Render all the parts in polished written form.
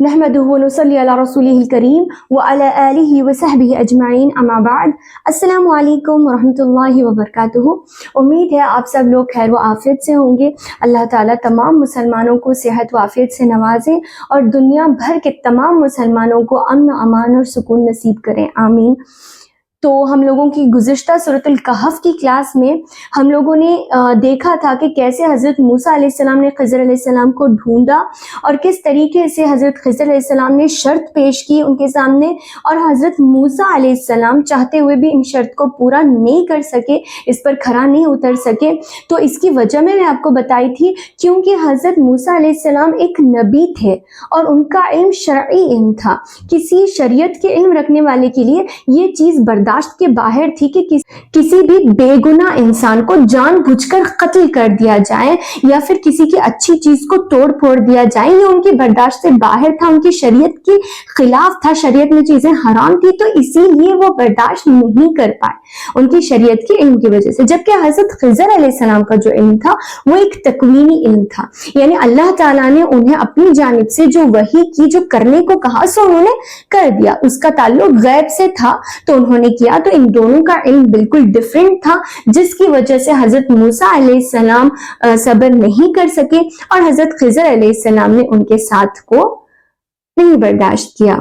نحمده ونصلي على رسوله الكريم وعلى آله وصحبه اجمعین اما بعد۔ السلام علیکم ورحمۃ اللہ وبرکاتہ۔ امید ہے آپ سب لوگ خیر و عافیت سے ہوں گے۔ اللہ تعالیٰ تمام مسلمانوں کو صحت و عافیت سے نوازے اور دنیا بھر کے تمام مسلمانوں کو امن و امان اور سکون نصیب کریں، آمین۔ تو ہم لوگوں کی گزشتہ سورۃ الکہف کی کلاس میں ہم لوگوں نے دیکھا تھا کہ کیسے حضرت موسیٰ علیہ السلام نے خضر علیہ السلام کو ڈھونڈا اور کس طریقے سے حضرت خضر علیہ السلام نے شرط پیش کی ان کے سامنے، اور حضرت موسیٰ علیہ السلام چاہتے ہوئے بھی ان شرط کو پورا نہیں کر سکے، اس پر کھرا نہیں اتر سکے۔ تو اس کی وجہ میں آپ کو بتائی تھی، کیونکہ حضرت موسیٰ علیہ السلام ایک نبی تھے اور ان کا علم شرعی علم تھا۔ کسی شریعت کے علم رکھنے والے کے لیے یہ چیز برداشت کے باہر تھی کہ کسی بھی بے گناہ انسان کو جان بوجھ کر قتل کر دیا جائے یا پھر کسی کی اچھی چیز کو توڑ پھوڑ دیا جائے، یہ ان کی برداشت سے باہر تھا، ان کی شریعت کی خلاف تھا، شریعت میں چیزیں حرام تھی، تو اسی لیے وہ برداشت نہیں کر پائے ان کی شریعت کے علم کی وجہ سے۔ جبکہ حضرت خضر علیہ السلام کا جو علم تھا وہ ایک تکوینی علم تھا، یعنی اللہ تعالیٰ نے انہیں اپنی جانب سے جو وحی کی، جو کرنے کو کہا سو انہوں نے کر دیا، اس کا تعلق غیب سے تھا تو انہوں نے کیا۔ تو ان دونوں کا علم بالکل ڈیفرنٹ تھا، جس کی وجہ سے حضرت موسیٰ علیہ السلام صبر نہیں کر سکے اور حضرت خضر علیہ السلام نے ان کے ساتھ کو نہیں برداشت کیا۔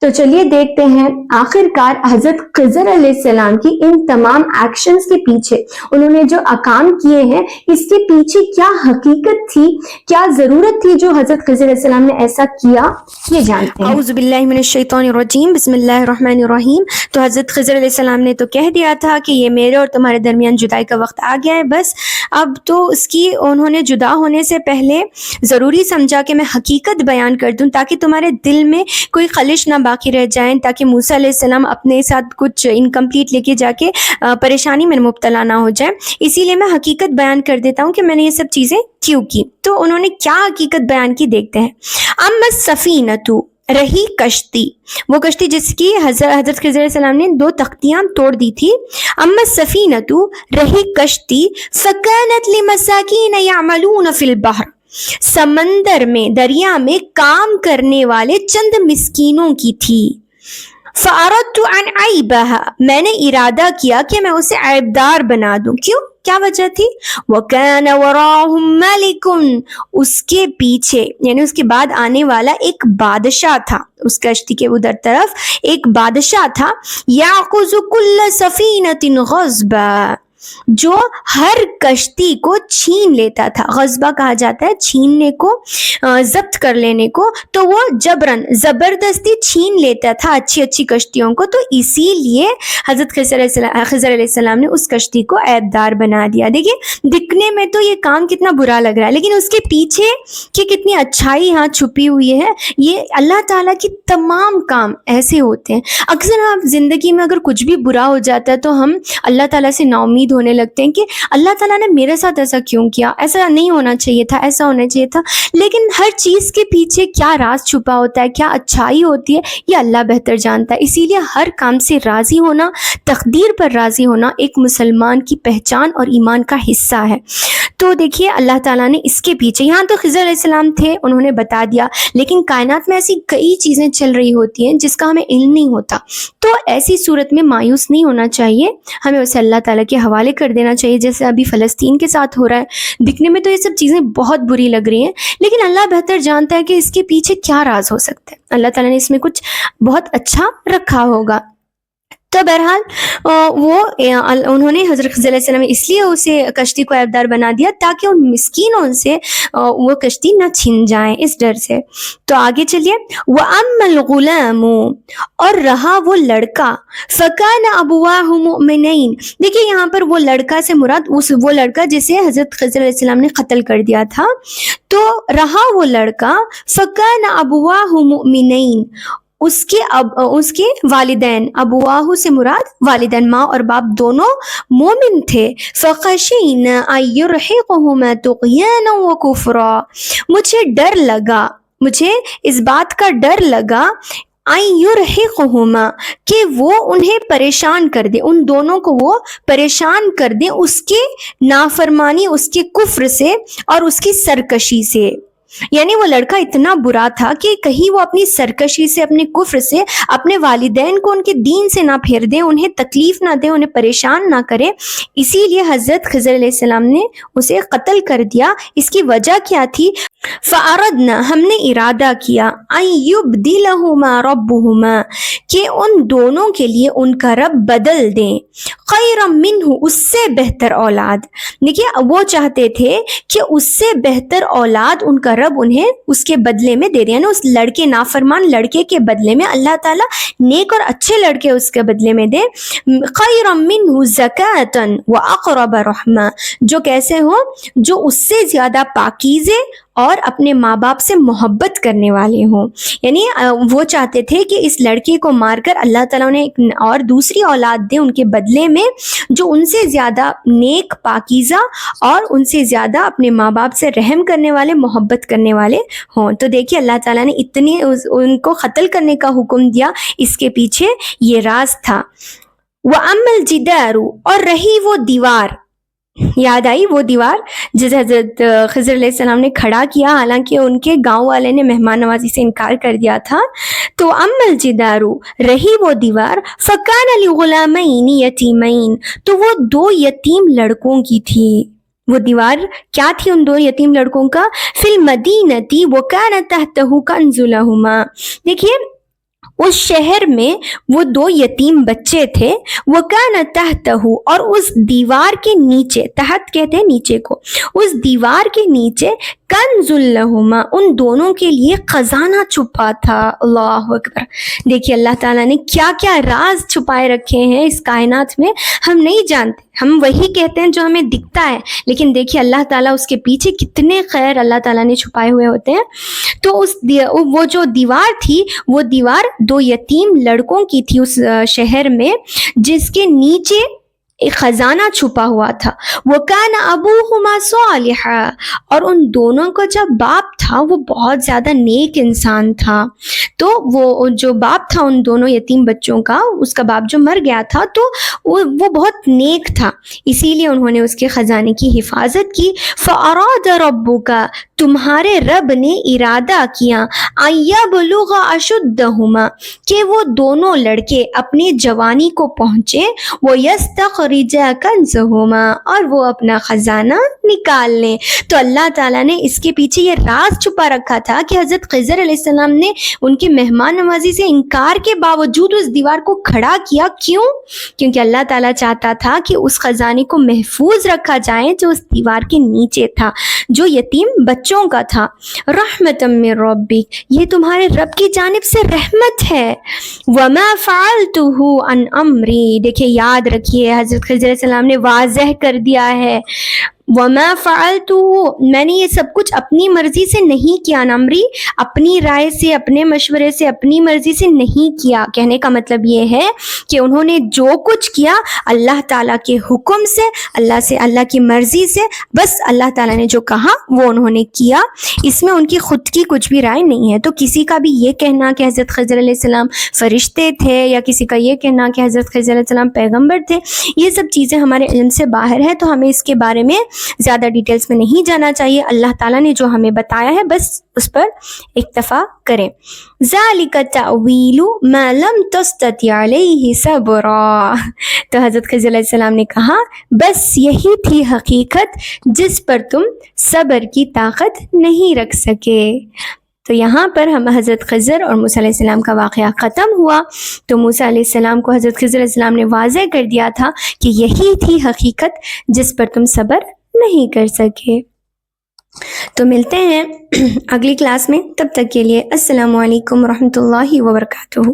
تو چلیے دیکھتے ہیں آخر کار حضرت خضر علیہ السلام کی ان تمام ایکشنز کے پیچھے، انہوں نے جو اقام کیے ہیں، اس کے پیچھے کیا حقیقت تھی، کیا ضرورت تھی جو حضرت خضر علیہ السلام نے ایسا کیا، یہ جانتے ہیں۔ اعوذ باللہ من الشیطان الرجیم، بسم اللہ الرحمن الرحیم۔ تو حضرت خضر علیہ السلام نے تو کہہ دیا تھا کہ یہ میرے اور تمہارے درمیان جدائی کا وقت آ گیا ہے، بس اب تو اس کی انہوں نے جدا ہونے سے پہلے ضروری سمجھا کہ میں حقیقت بیان کر دوں تاکہ تمہارے دل میں کوئی خلش نہ باقی رہ جائیں، تاکہ موسیٰ علیہ السلام اپنے ساتھ کچھ انکمپلیٹ لے کے جا کے پریشانی میں مبتلا نہ ہو جائیں۔ اسی لیے میں حقیقت بیان کر دیتا ہوں کہ میں نے یہ سب چیزیں کیوں کی۔ تو انہوں نے کیا حقیقت بیان کی، دیکھتے ہیں۔ اما السفینۃ، رہی کشتی، وہ کشتی جس کی حضرت خضر علیہ السلام نے 2 تختیاں توڑ دی تھی۔ اما السفینۃ، رہی کشتی، فکانت لمساکین یعملون فی البحر، سمندر میں، دریا میں کام کرنے والے چند مسکینوں کی تھی۔ فَأَرَدْتُ أَنْ أَعِيبَهَا، میں نے ارادہ کیا کہ میں اسے عیبدار بنا دوں۔ کیوں؟ کیا وجہ تھی؟ وَكَانَ وَرَاهُمْ مَلِكٌ، اس کے پیچھے یعنی اس کے بعد آنے والا ایک بادشاہ تھا، اس کشتی کے ادھر طرف ایک بادشاہ تھا، يَأْخُذُ كُلَّ سَفِينَةٍ غَصْبًا، جو ہر کشتی کو چھین لیتا تھا۔ غصبہ کہا جاتا ہے چھیننے کو، ضبط کر لینے کو، تو وہ جبرن، زبردستی چھین لیتا تھا اچھی اچھی کشتیوں کو۔ تو اسی لیے حضرت خضر علیہ السلام نے اس کشتی کو عیبدار بنا دیا۔ دیکھیے دکھنے میں تو یہ کام کتنا برا لگ رہا ہے، لیکن اس کے پیچھے کہ کتنی اچھائی یہاں چھپی ہوئی ہے۔ یہ اللہ تعالیٰ کی تمام کام ایسے ہوتے ہیں۔ اکثر آپ زندگی میں اگر کچھ بھی برا ہو جاتا ہے تو ہم اللہ تعالیٰ سے نا امید ہونے لگتے ہیں کہ اللہ تعالیٰ نے میرے ساتھ ایسا کیوں کیا، ایسا نہیں ہونا چاہیے تھا، ایسا ہونا چاہیے تھا۔ لیکن ہر چیز کے پیچھے کیا راز چھپا ہوتا ہے، کیا اچھائی ہوتی ہے، یہ اللہ بہتر جانتا ہے۔ اسی لیے ہر کام سے راضی ہونا، تقدیر پر راضی ہونا ایک مسلمان کی پہچان اور ایمان کا حصہ ہے۔ تو دیکھیے اللہ تعالیٰ نے اس کے پیچھے، یہاں تو خضر علیہ السلام تھے، انہوں نے بتا دیا، لیکن کائنات میں ایسی کئی چیزیں چل رہی ہوتی ہیں جس کا ہمیں علم نہیں ہوتا۔ تو ایسی صورت میں مایوس نہیں ہونا چاہیے، ہمیں اسے اللہ تعالیٰ کے حوالے کر دینا چاہیے، جیسے ابھی فلسطین کے ساتھ ہو رہا ہے۔ دکھنے میں تو یہ سب چیزیں بہت بری لگ رہی ہیں، لیکن اللہ بہتر جانتا ہے کہ اس کے پیچھے کیا راز ہو سکتا ہے۔ اللہ تعالیٰ نے اس میں کچھ بہت اچھا رکھا ہوگا۔ تو بہرحال انہوں نے حضرت خضر علیہ السلام اس لیے اسے کشتی کو عیبدار بنا دیا تاکہ ان مسکینوں سے وہ کشتی نہ چھن جائیں، اس ڈر سے۔ تو آگے چلیے، وَأَمَّا الْغُلَامُ، اور رہا وہ لڑکا، فَكَانَ أَبُوَاهُ مُؤْمِنَيْنِ، دیکھیے یہاں پر وہ لڑکا سے مراد وہ لڑکا جسے حضرت خضر علیہ السلام نے قتل کر دیا تھا۔ تو رہا وہ لڑکا، فَكَانَ أَبُوَاهُ مُؤْمِنَيْنِ، اس کے والدین، ابواہ سے مراد والدین، ماں اور باپ دونوں مومن تھے۔ فَخَشِينَا أَن يُرْهِقُهُمَا طُغْيَانًا وَكُفْرًا، مجھے اس بات کا ڈر لگا، أَن يُرْهِقُهُمَا، کہ وہ انہیں پریشان کر دے، ان دونوں کو وہ پریشان کر دے اس کے نافرمانی، اس کے کفر سے اور اس کی سرکشی سے۔ یعنی وہ لڑکا اتنا برا تھا کہ کہیں وہ اپنی سرکشی سے، اپنے کفر سے اپنے والدین کو ان کے دین سے نہ پھیر دے، انہیں تکلیف نہ دے، انہیں پریشان نہ کرے، اسی لیے حضرت خضر علیہ السلام نے اسے قتل کر دیا۔ اس کی وجہ کیا تھی؟ فَأَرَدْنَا، ہم نے ارادہ کیا، أَن يُبْدِلَهُمَا رَبُّهُمَا، کہ ان دونوں کے لیے ان کا رب بدل دیں، خَيْرًا مِّنْهُ، اس سے بہتر اولاد۔ دیکھیے وہ چاہتے تھے کہ اس سے بہتر اولاد ان کا رب انہیں اس کے بدلے میں دے دیں، یعنی اس لڑکے، نافرمان لڑکے کے بدلے میں اللہ تعالیٰ نیک اور اچھے لڑکے اس کے بدلے میں دے، خَيْرًا مِّنْهُ زَكَاةً وَأَقْرَبَ رَحْمًا، جو کیسے ہوں؟ جو اس سے زیادہ پاکیزے اور اپنے ماں باپ سے محبت کرنے والے ہوں۔ یعنی وہ چاہتے تھے کہ اس لڑکے کو مار کر اللہ تعالیٰ نے ایک اور دوسری اولاد دے ان کے بدلے میں، جو ان سے زیادہ نیک، پاکیزہ اور ان سے زیادہ اپنے ماں باپ سے رحم کرنے والے، محبت کرنے والے ہوں۔ تو دیکھیے اللہ تعالیٰ نے اتنے ان کو قتل کرنے کا حکم دیا، اس کے پیچھے یہ راز تھا۔ وَأَمَّا الْجِدَارُ، اور رہی وہ دیوار، یاد آئی وہ دیوار جسے حضرت خضر علیہ السلام نے کھڑا کیا، حالانکہ ان کے گاؤں والے نے مہمان نوازی سے انکار کر دیا تھا۔ تو اما الجدار، رہی وہ دیوار، فکان لغلامین یتیمین، تو وہ دو یتیم لڑکوں کی تھی۔ وہ دیوار کیا تھی ان دو یتیم لڑکوں کا؟ فی المدینتی وکان تحتہ کنز لہما، دیکھیے اس شہر میں وہ دو یتیم بچے تھے، وَكَانَ تَحْتَهُ، اور اس دیوار کے نیچے، تحت کہتے ہیں نیچے کو، اس دیوار کے نیچے کنز لہما، ان دونوں کے لیے خزانہ چھپا تھا۔ اللہ اکبر، دیکھیے اللہ تعالیٰ نے کیا کیا راز چھپائے رکھے ہیں اس کائنات میں، ہم نہیں جانتے، ہم وہی کہتے ہیں جو ہمیں دکھتا ہے، لیکن دیکھیے اللہ تعالیٰ اس کے پیچھے کتنے خیر اللہ تعالیٰ نے چھپائے ہوئے ہوتے ہیں۔ تو وہ جو دیوار تھی، وہ دیوار دو یتیم لڑکوں کی تھی اس شہر میں، جس کے نیچے ایک خزانہ چھپا ہوا تھا۔ وَكَانَ أَبُوهُمَا صَالِحًا، اور ان دونوں کا جو باپ تھا وہ بہت زیادہ نیک انسان تھا۔ تو وہ جو باپ تھا ان دونوں یتیم بچوں کا، اس کا باپ جو مر گیا تھا، تو وہ بہت نیک تھا، اسی لیے انہوں نے اس کے خزانے کی حفاظت کی۔ فَأَرَادَ رَبُّكَ، تمہارے رب نے ارادہ کیا، أَن يَبْلُغَ أَشُدَّهُمَا، کہ وہ دونوں لڑکے اپنی جوانی کو پہنچے، وَيَسْتَخْرِجَ كَنزَهُمَا، اور وہ اپنا خزانہ نکال لیں۔ تو اللہ تعالیٰ نے اس کے پیچھے یہ راز چھپا رکھا تھا کہ حضرت خضر علیہ السلام نے ان کی مہمان نوازی سے انکار کے باوجود اس دیوار کو کھڑا کیا۔ کیوں؟ کیونکہ اللہ تعالیٰ چاہتا تھا کہ اس خزانے کو محفوظ رکھا جائے جو اس دیوار کے نیچے تھا، جو یتیم بچوں کا تھا۔ رحمۃ من ربک، یہ تمہارے رب کی جانب سے رحمت ہے۔ وما فعلتہ عن امری، دیکھیے یاد رکھیے حضرت خضر علیہ السلام نے واضح کر دیا ہے، وما فعلتہ، میں نے یہ سب کچھ اپنی مرضی سے نہیں کیا، نمری اپنی رائے سے، اپنے مشورے سے، اپنی مرضی سے نہیں کیا۔ کہنے کا مطلب یہ ہے کہ انہوں نے جو کچھ کیا اللہ تعالیٰ کے حکم سے، اللہ کی مرضی سے، بس اللہ تعالیٰ نے جو کہا وہ انہوں نے کیا، اس میں ان کی خود کی کچھ بھی رائے نہیں ہے۔ تو کسی کا بھی یہ کہنا کہ حضرت خضر علیہ السلام فرشتے تھے، یا کسی کا یہ کہنا کہ حضرت خضر علیہ السلام پیغمبر تھے، یہ سب چیزیں ہمارے علم سے باہر ہے، تو ہمیں اس کے بارے میں زیادہ ڈیٹیلز میں نہیں جانا چاہیے۔ اللہ تعالیٰ نے جو ہمیں بتایا ہے بس اس پر اکتفا کریں۔ ذَلِكَ تَأْوِيلُ مَا لَمْ تَسْتَطِعْ عَلَيْهِ صَبْرًا، تو حضرت خضر علیہ السلام نے کہا بس یہی تھی حقیقت جس پر تم صبر کی طاقت نہیں رکھ سکے۔ تو یہاں پر ہم حضرت خضر اور موسیٰ علیہ السلام کا واقعہ ختم ہوا۔ تو موسیٰ علیہ السلام کو حضرت خضر علیہ السلام نے واضح کر دیا تھا کہ یہی تھی حقیقت جس پر تم صبر نہیں کر سکے۔ تو ملتے ہیں اگلی کلاس میں، تب تک کے لیے السلام علیکم ورحمۃ اللہ وبرکاتہ۔